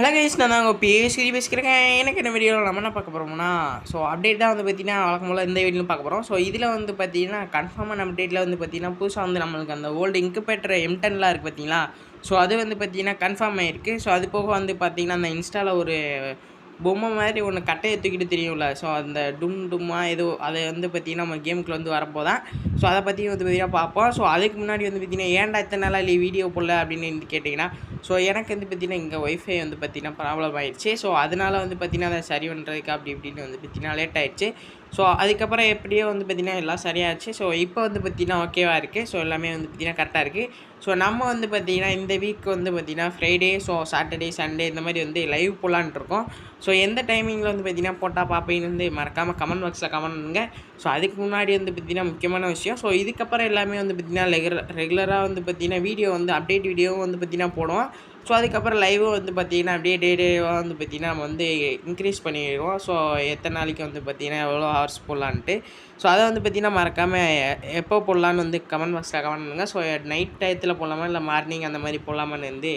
Hello guys, நான் தான் உங்கள் பேசிக்கிறேன். எனக்கு என்ன வீடியோவில் நம்ம என்ன பார்க்க போகிறோம்னா, ஸோ அப்டேட் தான் வந்து பார்த்தீங்கன்னா வழக்கம் போல் இந்த வீடியோவில் பார்க்க போகிறோம். ஸோ இதில் வந்து பார்த்தீங்கன்னா கன்ஃபார்மான அப்டேட்டில் வந்து பார்த்தீங்கன்னா புதுசாக வந்து நம்மளுக்கு அந்த ஓல்டு இன்குபேட்டர் M10லாம் இருக்குது பார்த்தீங்களா. ஸோ அது வந்து பார்த்தீங்கன்னா கன்ஃபார்ம் ஆகிருக்கு. ஸோ அது போக வந்து பார்த்தீங்கன்னா அந்த இன்ஸ்டாவில் ஒரு பொம்மை மாதிரி ஒன்று கட்டையை தூக்கிட்டு தெரியும்ல. ஸோ அந்த டும்மா ஏதோ அதை வந்து பார்த்திங்கன்னா நம்ம கேமுக்குள்ள வந்து வரப்போதான். ஸோ அதை பற்றி வந்து பார்த்திங்கன்னா பார்ப்போம். ஸோ அதுக்கு முன்னாடி வந்து பார்த்திங்கன்னா ஏன்டா இத்தனை நாளாக இல்லை வீடியோ போடல அப்படின்னு கேட்டிங்கன்னா, ஸோ எனக்கு வந்து பார்த்திங்கன்னா இங்கே ஒய்ஃபை வந்து பார்த்திங்கன்னா ப்ராப்ளம் ஆகிடுச்சு. ஸோ அதனால் வந்து பார்த்திங்கன்னா அதை சரி பண்ணுறதுக்கு அப்படி இப்படின்னு வந்து பார்த்திங்கன்னா லேட் ஆகிடுச்சு. ஸோ அதுக்கப்புறம் எப்படியோ வந்து பார்த்திங்கன்னா எல்லாம் சரியாச்சு. ஸோ இப்போ வந்து பார்த்திங்கன்னா ஓகேவாக இருக்குது. ஸோ எல்லாமே வந்து பார்த்திங்கன்னா கரெக்டாக இருக்குது. ஸோ நம்ம வந்து பார்த்திங்கன்னா இந்த வீக் வந்து பார்த்திங்கன்னா ஃப்ரைடே, ஸோ சாட்டர்டே, சண்டே இந்த மாதிரி வந்து லைவ் போடலான்ட்டு இருக்கோம். ஸோ எந்த டைமிங்கில் வந்து பார்த்திங்கன்னா போட்டால் பார்ப்பீங்கன்னு வந்து மறக்காமல் கமெண்ட் பாக்ஸில் கமெண்ட் பண்ணுங்க. ஸோ அதுக்கு முன்னாடி வந்து பார்த்திங்கன்னா முக்கியமான விஷயம், ஸோ இதுக்கப்புறம் எல்லாமே வந்து பார்த்திங்கன்னா ரெகுலராக வந்து பார்த்திங்கன்னா வீடியோ வந்து அப்டேட் வீடியோவும் வந்து பார்த்திங்கன்னா போடுவோம். ஸோ அதுக்கப்புறம் லைவும் வந்து பார்த்திங்கன்னா அப்படியே டேவாக வந்து பார்த்திங்கன்னா நம்ம வந்து இன்க்ரீஸ் பண்ணிடுவோம். ஸோ எத்தனை நாளைக்கு வந்து பார்த்திங்கன்னா எவ்வளோ ஹவர்ஸ் போடலான்ட்டு. ஸோ அதை வந்து பார்த்திங்கன்னா மறக்காமல் எப்போ போடலான்னு வந்து கமெண்ட் பாக்ஸில் கமெண்ட் பண்ணுங்கள். ஸோ நைட் டயத்தில் போடலாமா இல்லை மார்னிங் அந்த மாதிரி போடலாமான்னு வந்து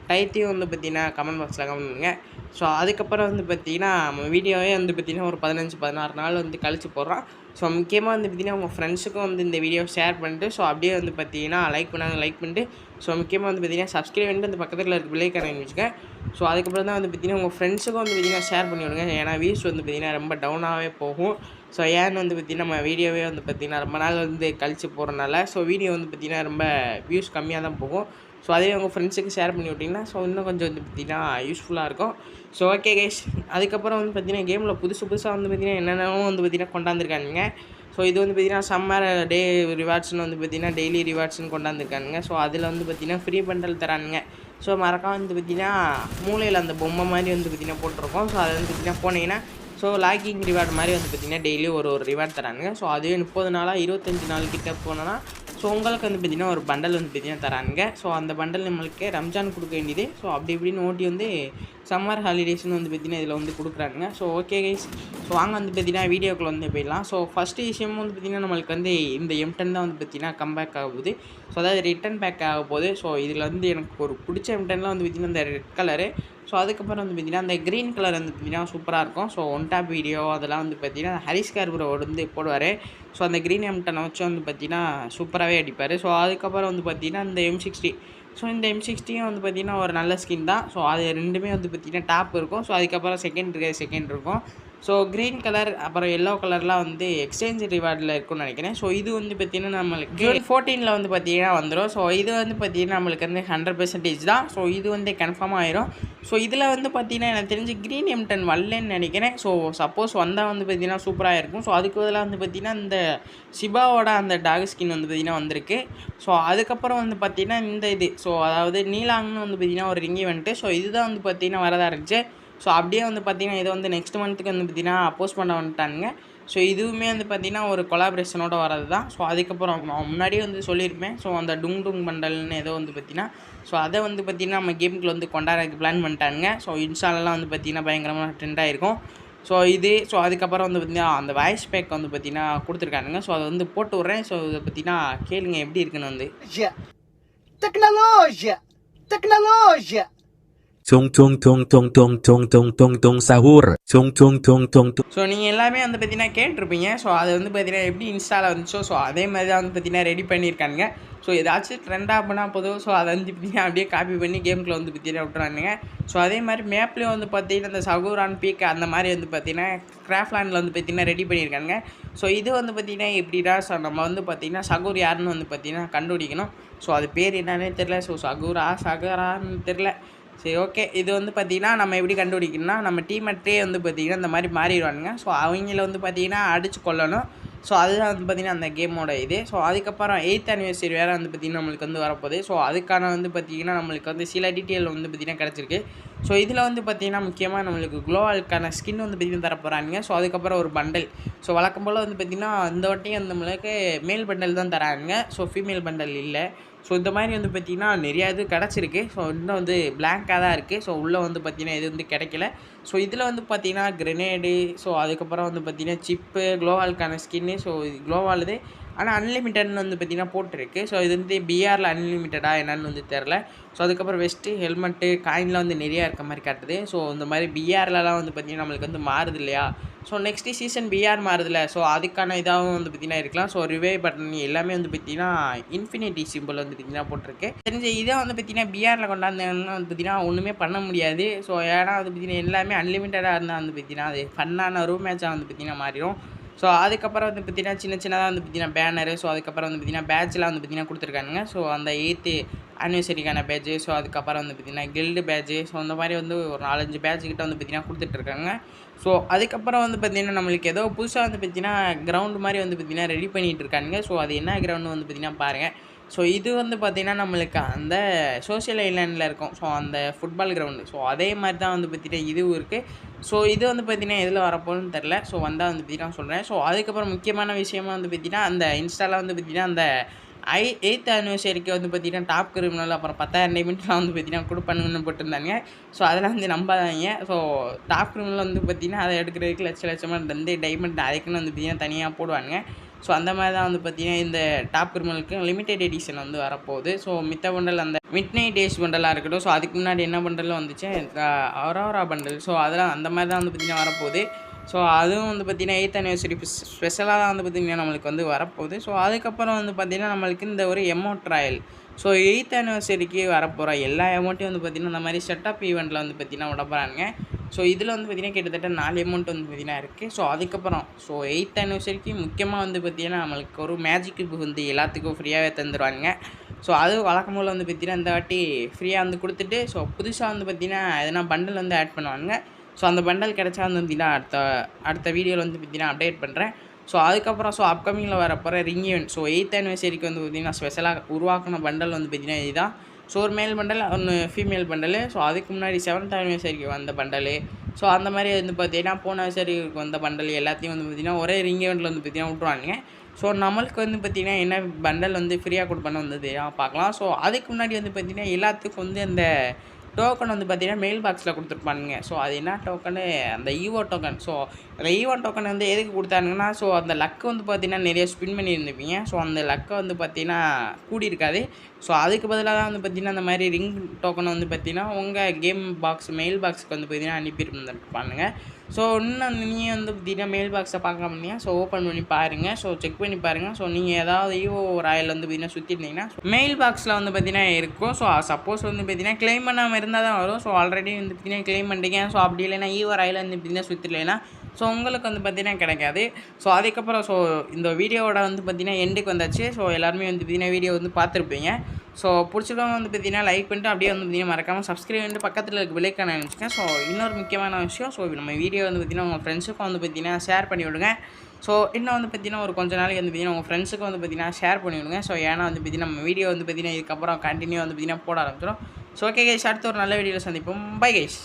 டயத்தையும் வந்து பார்த்திங்கன்னா கமெண்ட் பாக்ஸில் கமெண்ட் பண்ணுங்கள். ஸோ அதுக்கப்புறம் வந்து பார்த்திங்கன்னா நம்ம வீடியோவே வந்து பார்த்திங்கன்னா ஒரு 15-16 நாள் வந்து கழித்து போடுறோம். ஸோ முக்கியமாக வந்து பார்த்திங்கன்னா உங்கள் ஃப்ரெண்ட்ஸுக்கும் வந்து இந்த வீடியோ ஷேர் பண்ணிட்டு, ஸோ அப்படியே வந்து பார்த்திங்கன்னா லைக் பண்ணிட்டு, ஸோ முக்கியமாக வந்து பார்த்திங்கன்னா சப்ஸ்கிரைப் பண்ணிட்டு அந்த பக்கத்தில் இருக்க பெல் ஐகானை வச்சுக்க. ஸோ அதுக்கப்புறம் தான் வந்து பார்த்திங்கன்னா உங்கள் ஃப்ரெண்ட்ஸுக்கும் வந்து பார்த்திங்கன்னா ஷேர் பண்ணி விடுங்க. ஏன்னா வியூஸ் வந்து பார்த்திங்கன்னா ரொம்ப டவுனாகவே போகும். ஸோ ஏன்னு வந்து பார்த்திங்கன்னா நம்ம வீடியோவே வந்து பார்த்திங்கன்னா ரொம்ப நாள் வந்து கழித்து போகிறனால ஸோ வீடியோ வந்து பார்த்திங்கன்னா ரொம்ப வியூஸ் கம்மியாக தான் போகும். ஸோ அதே உங்கள் ஃப்ரெண்ட்ஸுக்கு ஷேர் பண்ணி விட்டிங்கன்னா ஸோ இன்னும் கொஞ்சம் வந்து பார்த்திங்கன்னா யூஸ்ஃபுல்லாக இருக்கும். ஸோ ஓகே கைஸ், அதுக்கப்புறம் வந்து பார்த்திங்கன்னா கேமில் புதுசாக வந்து பார்த்திங்கன்னா என்னென்னவோ வந்து பார்த்திங்கன்னா கொண்டாந்துருக்கானுங்க. ஸோ இது வந்து பார்த்திங்கன்னா சம்மர் டே ரிவார்ட்ஸ்னு வந்து பார்த்திங்கன்னா டெய்லி ரிவார்ட்ஸ்னு கொண்டாந்துருக்கானுங்க. ஸோ அதில் வந்து பார்த்திங்கன்னா ஃப்ரீ பண்டல் தரானுங்க. ஸோ மறக்காம வந்து பார்த்திங்கன்னா மூலையில் அந்த பொம்மை மாதிரி வந்து பார்த்திங்கன்னா போட்டிருக்கோம். ஸோ அதை வந்து பார்த்திங்கன்னா போனீங்கன்னா ஸோ லாகிங் ரிவார்டு மாதிரி வந்து பார்த்திங்கன்னா டெய்லி ஒரு ரிவார்டு தரானுங்க. ஸோ அதுவே 30 நாளாக 25 நாள் கிட்டே போனோன்னா ஸோ உங்களுக்கு வந்து பார்த்திங்கன்னா ஒரு பண்டல் வந்து பார்த்திங்கன்னா தரானுங்க. ஸோ அந்த பண்டல் நம்மளுக்கு ரம்ஜான் கொடுக்க வேண்டியது. ஸோ அப்படி இப்படின்னு ஓட்டி வந்து சம்மர் ஹாலிடேஸ்னு வந்து பார்த்திங்கன்னா இதில் வந்து கொடுக்குறானுங்க. ஸோ ஓகே கைஸ், ஸோ வாங்க வந்து பார்த்திங்கன்னா வீடியோக்குள்ள வந்து போயிடலாம். ஸோ ஃபஸ்ட்டு விஷயம் வந்து பார்த்திங்கன்னா நம்மளுக்கு வந்து இந்த M10 தான் வந்து பார்த்திங்கன்னா கம்பேக் ஆக போகுது. ஸோ அதாவது ரிட்டன் பேக் ஆக போகுது. ஸோ இதில் வந்து எனக்கு ஒரு பிடிச்ச M10லாம் வந்து பார்த்திங்கன்னா இந்த ரெட் கலரு. ஸோ அதுக்கப்புறம் வந்து பார்த்திங்கன்னா அந்த க்ரீன் கலர் வந்து பார்த்திங்கன்னா சூப்பராக இருக்கும். ஸோ ஒன் டாப் வீடியோ அதெல்லாம் வந்து பார்த்திங்கன்னா ஹரிஷ் ப்ரோ வந்து போடுவார். ஸோ அந்த க்ரீன் M10 வச்சு வந்து பார்த்திங்கன்னா சூப்பராகவே அடிப்பார். ஸோ அதுக்கப்புறம் வந்து பார்த்திங்கன்னா இந்த M60, ஸோ இந்த M60யும் வந்து பார்த்திங்கன்னா ஒரு நல்ல ஸ்கின் தான். ஸோ அது ரெண்டுமே வந்து பார்த்திங்கன்னா டாப் இருக்கும். ஸோ அதுக்கப்புறம் செகண்ட் இருக்கும். ஸோ க்ரீன் கலர் அப்புறம் எல்லோ கலர்லாம் வந்து எக்ஸ்சேஞ்ச் ரிவார்டில் இருக்கும்னு நினைக்கிறேன். ஸோ இது வந்து பார்த்திங்கன்னா நம்மளுக்கு June 14 வந்து பார்த்திங்கன்னா வந்துடும். ஸோ இது வந்து பார்த்திங்கன்னா நம்மளுக்கு வந்து 100% தான். ஸோ இது வந்து கன்ஃபார்மாக ஆயிரும். ஸோ இதில் வந்து பார்த்திங்கன்னா எனக்கு தெரிஞ்சு க்ரீன் M10 வரலன்னு நினைக்கிறேன். ஸோ சப்போஸ் வந்தால் வந்து பார்த்திங்கன்னா சூப்பராக இருக்கும். ஸோ அதுக்கு பதிலாக வந்து பார்த்திங்கன்னா இந்த சிபாவோட அந்த டாக் ஸ்கின் வந்து பார்த்திங்கன்னா வந்திருக்கு. ஸோ அதுக்கப்புறம் வந்து பார்த்திங்கன்னா இந்த இது ஸோ அதாவது நீலாங்னு வந்து பார்த்திங்கன்னா ஒரு ரிங்கி வந்துட்டு. ஸோ இதுதான் வந்து பார்த்திங்கன்னா வரதா இருந்துச்சு. ஸோ அப்படியே வந்து பார்த்திங்கன்னா இதை வந்து நெக்ஸ்ட் மந்த்துக்கு வந்து பார்த்திங்கன்னா போஸ்ட் பண்ண வந்துட்டானுங்க. ஸோ இதுவுமே வந்து பார்த்திங்கன்னா ஒரு கொலாபரேஷனோட வரது தான். ஸோ அதுக்கப்புறம் நான் முன்னாடியே வந்து சொல்லியிருப்பேன். ஸோ அந்த டுங் பண்டல்னு ஏதோ வந்து பார்த்திங்கன்னா ஸோ அதை வந்து பார்த்திங்கன்னா நம்ம கேமுக்குள்ள வந்து கொண்டாடுறதுக்கு பிளான் பண்ணிட்டானுங்க. ஸோ இன்ஸ்டாலெலாம் வந்து பார்த்திங்கன்னா பயங்கரமாக ட்ரெண்டாக இருக்கும். ஸோ இது ஸோ அதுக்கப்புறம் வந்து பார்த்திங்கன்னா அந்த வாய்ஸ் பேக் வந்து பார்த்திங்கன்னா கொடுத்துருக்கானுங்க. ஸோ அதை வந்து போட்டு விட்றேன். ஸோ இதை பார்த்திங்கன்னா கேளுங்க எப்படி இருக்குன்னு வந்து. Tecnologia. Tung sahur. ஸோ நீங்கள் எல்லாமே வந்து பார்த்தீங்கன்னா கேட்டிருப்பீங்க. ஸோ அது வந்து பார்த்தீங்கன்னா எப்படி இன்ஸ்டாவில் வந்துச்சோ ஸோ அதே மாதிரி தான் வந்து பார்த்தீங்கன்னா ரெடி பண்ணியிருக்கானுங்க. ஸோ ஏதாச்சும் ட்ரெண்டாக பண்ணால் போதும். ஸோ அதை வந்து பார்த்தீங்கன்னா அப்படியே காப்பி பண்ணி கேமுக்குள்ள வந்து பார்த்தீங்கன்னா விட்டுறானுங்க. ஸோ அதே மாதிரி மேப்லேயும் வந்து பார்த்தீங்கன்னா இந்த சகூரான் பீக் அந்த மாதிரி வந்து பார்த்தீங்கன்னா கிராஃப்ட்லேண்டில் வந்து பார்த்தீங்கன்னா ரெடி பண்ணியிருக்காங்க. ஸோ இது வந்து பார்த்தீங்கன்னா எப்படின்னா ஸோ நம்ம வந்து பார்த்தீங்கன்னா சகூர் யாருன்னு வந்து பார்த்தீங்கன்னா கண்டுபிடிக்கணும். ஸோ அது பேர் என்னன்னே தெரில. ஸோ சகரான்னு தெரில. சரி ஓகே, இது வந்து பார்த்திங்கன்னா நம்ம எப்படி கண்டுபிடிக்கணும்னா நம்ம டீமேட்டே வந்து பார்த்திங்கன்னா இந்த மாதிரி மாறிடுவானுங்க. ஸோ அவங்கள வந்து பார்த்திங்கன்னா அடித்து கொள்ளணும். ஸோ அதுதான் வந்து பார்த்திங்கன்னா அந்த கேமோட இது. ஸோ அதுக்கப்புறம் 8th anniversary வேறு வந்து பார்த்திங்கன்னா நம்மளுக்கு வந்து வரப்போகுது. ஸோ அதுக்கான வந்து பார்த்திங்கன்னா நம்மளுக்கு வந்து சில டீட்டெயில் வந்து பார்த்திங்கன்னா கிடச்சிருக்கு. ஸோ இதில் வந்து பார்த்திங்கன்னா முக்கியமாக நம்மளுக்கு க்ளோவாலுக்கான ஸ்கின் வந்து பார்த்திங்கன்னா தரப்போகிறாங்க. ஸோ அதுக்கப்புறம் ஒரு பண்டல். ஸோ வழக்கம் போல் வந்து பார்த்திங்கன்னா இந்த வாட்டியும் நம்மளுக்கு மேல் பண்டல் தான் தராங்க. ஸோ ஃபீமேல் பண்டல் இல்லை. ஸோ இந்த மாதிரி வந்து பார்த்திங்கன்னா நிறையா இது கிடச்சிருக்கு. ஸோ இன்னும் வந்து பிளாங்காக தான் இருக்குது. ஸோ உள்ளே வந்து பார்த்திங்கன்னா இது வந்து கிடைக்கல. ஸோ இதில் வந்து பார்த்திங்கன்னா கிரெனேடு, ஸோ அதுக்கப்புறம் வந்து பார்த்திங்கன்னா சிப்பு, க்ளோவாலுக்கான ஸ்கின்னு, ஸோ க்ளோவாலுது ஆனால் அன்லிமிட்டட்னு வந்து பார்த்திங்கன்னா போட்டிருக்கு. ஸோ இது வந்து பிஆரில் அன்லிமிட்டடா என்னன்னு வந்து தெரில. ஸோ அதுக்கப்புறம் வெஸ்ட்டு, ஹெல்மெட்டு, காயின்லாம் வந்து நிறையா இருக்க மாதிரி காட்டுது. ஸோ இந்த மாதிரி பிஆர்லலாம் வந்து பார்த்திங்கன்னா நம்மளுக்கு வந்து மாறுது இல்லையா? ஸோ நெக்ஸ்ட்டு சீசன் பிஆர் மாறுதில்ல. ஸோ அதுக்கான இதாகவும் வந்து பார்த்திங்கன்னா இருக்கலாம். ஸோ ரிவே பட்டன் எல்லாமே வந்து பார்த்திங்கன்னா இன்ஃபினிட்டி சிம்பிள் வந்து பார்த்திங்கன்னா போட்டிருக்கு. தெரிஞ்ச இதை வந்து பார்த்திங்கன்னா பிஆரில் கொண்டாந்தேன்னா வந்து பார்த்திங்கன்னா ஒன்றுமே பண்ண முடியாது. ஸோ ஏன்னா வந்து பார்த்திங்கன்னா எல்லாமே அன்லிமிட்டடாக இருந்தால் வந்து பார்த்திங்கன்னா அது ஃபன்னான ரூம் மேட்சாக வந்து பார்த்திங்கன்னா மாறிடும். ஸோ அதுக்கப்புறம் வந்து பார்த்திங்கன்னா சின்னதாக வந்து பார்த்திங்கன்னா பேனரு, ஸோ அதுக்கப்புறம் வந்து பார்த்திங்கன்னா பேட்ச்லாம் வந்து பார்த்திங்கன்னா கொடுத்துருக்கானுங்க. ஸோ அந்த 8th ஆனிவர்சரிக்கான பேட்ஜு, ஸோ அதுக்கப்புறம் வந்து பார்த்திங்கன்னா கில்டு பேட்ஜு, ஸோ அந்த மாதிரி வந்து ஒரு 4, 5 பேட்ஜ் கிட்ட வந்து பார்த்திங்கன்னா கொடுத்துட்ருக்காங்க. ஸோ அதுக்கப்புறம் வந்து பார்த்திங்கன்னா நம்மளுக்கு ஏதோ புதுசாக வந்து பார்த்திங்கன்னா கிரவுண்டு மாதிரி வந்து பார்த்திங்கன்னா ரெடி பண்ணிகிட்டு இருக்கானுங்க. ஸோ அது என்ன கிரவுண்டு வந்து பார்த்திங்கன்னா பாருங்கள். ஸோ இது வந்து பார்த்திங்கன்னா நம்மளுக்கு அந்த சோஷியல் ஐலாண்டில் இருக்கும். ஸோ அந்த ஃபுட்பால் கிரவுண்டு. ஸோ அதே மாதிரி தான் வந்து பார்த்திங்கன்னா இதுவும் இருக்குது. ஸோ இது வந்து பார்த்திங்கன்னா எதில் வரப்போகுதுன்னு தெரில. ஸோ வந்தால் வந்து பார்த்திங்கன்னா சொல்கிறேன். ஸோ அதுக்கப்புறம் முக்கியமான விஷயமா வந்து பார்த்திங்கன்னா அந்த இன்ஸ்டாவில் வந்து பார்த்திங்கன்னா அந்த 8th ஆனிவர்சரிக்கு வந்து பார்த்திங்கன்னா டாப் கிரிமினல் அப்புறம் 10,000 டைமண்ட்லாம் வந்து பார்த்திங்கன்னா கொடுப்பானுங்கன்னு போட்டிருந்தாங்க. ஸோ அதெல்லாம் வந்து நம்பாதீங்க. ஸோ டாப் கிரிமினல் வந்து பார்த்திங்கன்னா அதை எடுக்கிறதுக்கு லட்சமாக வந்து டைமண்ட் அதுக்குன்னு வந்து பார்த்திங்கன்னா தனியாக போடுவானுங்க. ஸோ அந்த மாதிரி தான் வந்து பார்த்திங்கன்னா இந்த டாப் கிரிமினலுக்கு லிமிடெட் எடிஷன் வந்து வரப்போகுது. ஸோ மித்த பண்டல் அந்த மிட் நைட் டேஸ் பண்டலாக இருக்கட்டும். ஸோ அதுக்கு முன்னாடி என்ன பண்டலும் வந்துச்சு, அரோரா பண்டல். ஸோ அதெல்லாம் அந்த மாதிரி தான் வந்து பார்த்திங்கன்னா வரப்போகுது. ஸோ அதுவும் வந்து பார்த்திங்கன்னா 8th ஆனிவர்சரி ஸ்பெஷலாக தான் வந்து பார்த்திங்கன்னா நம்மளுக்கு வந்து வரப்போகுது. ஸோ அதுக்கப்புறம் வந்து பார்த்திங்கன்னா நம்மளுக்கு இந்த ஒரு எமௌண்ட் ராயல். ஸோ 8th ஆனிவர்சரிக்கு வரப்போகிற எல்லா அமௌண்ட்டையும் வந்து பார்த்திங்கன்னா இந்த மாதிரி செட்டப் ஈவெண்ட்டில் வந்து பார்த்திங்கன்னா விட போகிறாங்க. ஸோ இதில் வந்து பார்த்திங்கன்னா கிட்டத்தட்ட 4 அமௌண்ட் வந்து பார்த்திங்கன்னா இருக்குது. ஸோ அதுக்கப்புறம் 8th ஆனிவர்சரிக்கு முக்கியமாக வந்து பார்த்திங்கன்னா நம்மளுக்கு ஒரு மேஜிக் கியூப் வந்து எல்லாத்துக்கும் ஃப்ரீயாகவே தந்துடுவாங்க. ஸோ அது வழக்கம் போல் வந்து பார்த்திங்கன்னா இந்த வாட்டி ஃப்ரீயாக வந்து கொடுத்துட்டு ஸோ புதுசாக வந்து பார்த்திங்கன்னா எதனா பண்டல் வந்து ஆட் பண்ணுவாங்க. ஸோ அந்த பண்டல் கிடச்சா வந்து பார்த்திங்கன்னா அடுத்த வீடியோவில் வந்து பார்த்திங்கன்னா அப்டேட் பண்ணுறேன். ஸோ அதுக்கப்புறம் அப்கமிங்கில் வரப்போகிற ரிங் ஈவெண்ட். ஸோ 8th ஆனிவர்சரிக்கு வந்து பார்த்திங்கன்னா ஸ்பெஷலாக உருவாக்கின பண்டல் வந்து பார்த்திங்கன்னா இதுதான். ஸோ ஒரு மேல் பண்டல், ஒன்று ஃபீமேல் பண்டலு. ஸோ அதுக்கு முன்னாடி 7th ஆனிவர்சரிக்கு வந்த பண்டலு. ஸோ அந்த மாதிரி வந்து பார்த்திங்கன்னா போன ஆனிவர்சரிக்கு வந்த பண்டல் எல்லாத்தையும் வந்து பார்த்திங்கன்னா ஒரே ரிங் ஈவெண்ட்டில் வந்து பார்த்திங்கன்னா விட்ருவாங்க. ஸோ நம்மளுக்கு வந்து பார்த்திங்கன்னா என்ன பண்டல் வந்து ஃப்ரீயாக கொடுப்பான்னு வந்து பார்க்கலாம். ஸோ அதுக்கு முன்னாடி வந்து பார்த்திங்கன்னா எல்லாத்துக்கும் வந்து அந்த டோக்கன் வந்து பார்த்திங்கன்னா மெயில் பாக்ஸில் கொடுத்துருப்பானுங்க. ஸோ அது என்ன டோக்கனு, அந்த ஈவோ டோக்கன். ஸோ அந்த ஈவோ டோக்கன் வந்து எதுக்கு கொடுத்தானுங்கன்னா ஸோ அந்த லக்கு வந்து பார்த்திங்கன்னா நிறைய ஸ்பின் பண்ணியிருந்துப்பீங்க. ஸோ அந்த லக்கை வந்து பார்த்திங்கன்னா கூடியிருக்காது. ஸோ அதுக்கு பதிலாக தான் வந்து பார்த்திங்கன்னா அந்த மாதிரி ரிங் டோக்கனை வந்து பார்த்திங்கன்னா உங்கள் கேம் பாக்ஸ் மெயில் பாக்ஸுக்கு வந்து பார்த்திங்கன்னா அனுப்பியிருந்துருப்பானுங்க. ஸோ இன்னும் நீங்கள் வந்து பார்த்திங்கன்னா மெயில் பாக்ஸை பார்க்காம ஸோ ஓப்பன் பண்ணி பாருங்கள். ஸோ செக் பண்ணி பாருங்கள். ஸோ நீங்கள் ஏதாவது ஈவோ ராயல் வந்து பார்த்திங்கன்னா சுற்றிருந்தீங்கன்னா மெயில் பாக்ஸில் வந்து பார்த்திங்கன்னா இருக்கும். ஸோ சப்போஸ் வந்து பார்த்திங்கன்னா கிளைம் பண்ணாமல் இருந்தால் தான் வரும். ஸோ ஆல்ரெடி வந்து பார்த்திங்கன்னா கிளைம் பண்ணிட்டீங்க. ஸோ அப்படி இல்லைன்னா ஈவோ ராயல் வந்து பார்த்திங்கன்னா சுற்றிலைன்னா ஸோ உங்களுக்கு வந்து பார்த்திங்கன்னா கிடைக்காது. ஸோ அதுக்கப்புறம் இந்த வீடியோவோட வந்து பார்த்திங்கன்னா எண்டுக்கு வந்தாச்சு. ஸோ எல்லாருமே வந்து பார்த்திங்கன்னா வீடியோ வந்து பார்த்துருப்பீங்க. ஸோ பிடிச்சவங்க வந்து பார்த்திங்கன்னா லைக் பண்ணிட்டு அப்படியே வந்து பார்த்திங்கன்னா மறக்காமல் சப்ஸ்கிரைப் பண்ணிட்டு பக்கத்தில் இருக்க பெல்லைக்கான நினச்சிக்கேன். ஸோ இன்னொரு முக்கியமான விஷயம், ஸோ நம்ம வீடியோ வந்து பார்த்திங்கன்னா உங்கள் ஃப்ரெண்ட்ஸுக்கும் வந்து பார்த்திங்கன்னா ஷேர் பண்ணி விடுங்க. ஸோ இன்னும் வந்து பார்த்திங்கன்னா ஒரு கொஞ்ச நாளைக்கு வந்து பார்த்திங்கன்னா உங்கள் ஃப்ரெண்ட்ஸுக்கும் வந்து பார்த்திங்கன்னா ஷேர் பண்ணி விடுங்க. ஸோ ஏன்னா வந்து பார்த்திங்கன்னா நம்ம வீடியோ வந்து பார்த்திங்கன்னா இதுக்கப்புறம் கண்டினியூ வந்து பார்த்திங்கன்னா போட ஆரம்பிச்சிடும். ஸோ ஓகே கைஸ், அடுத்து ஒரு நல்ல வீடியோவில் சந்திப்போம். Bye guys.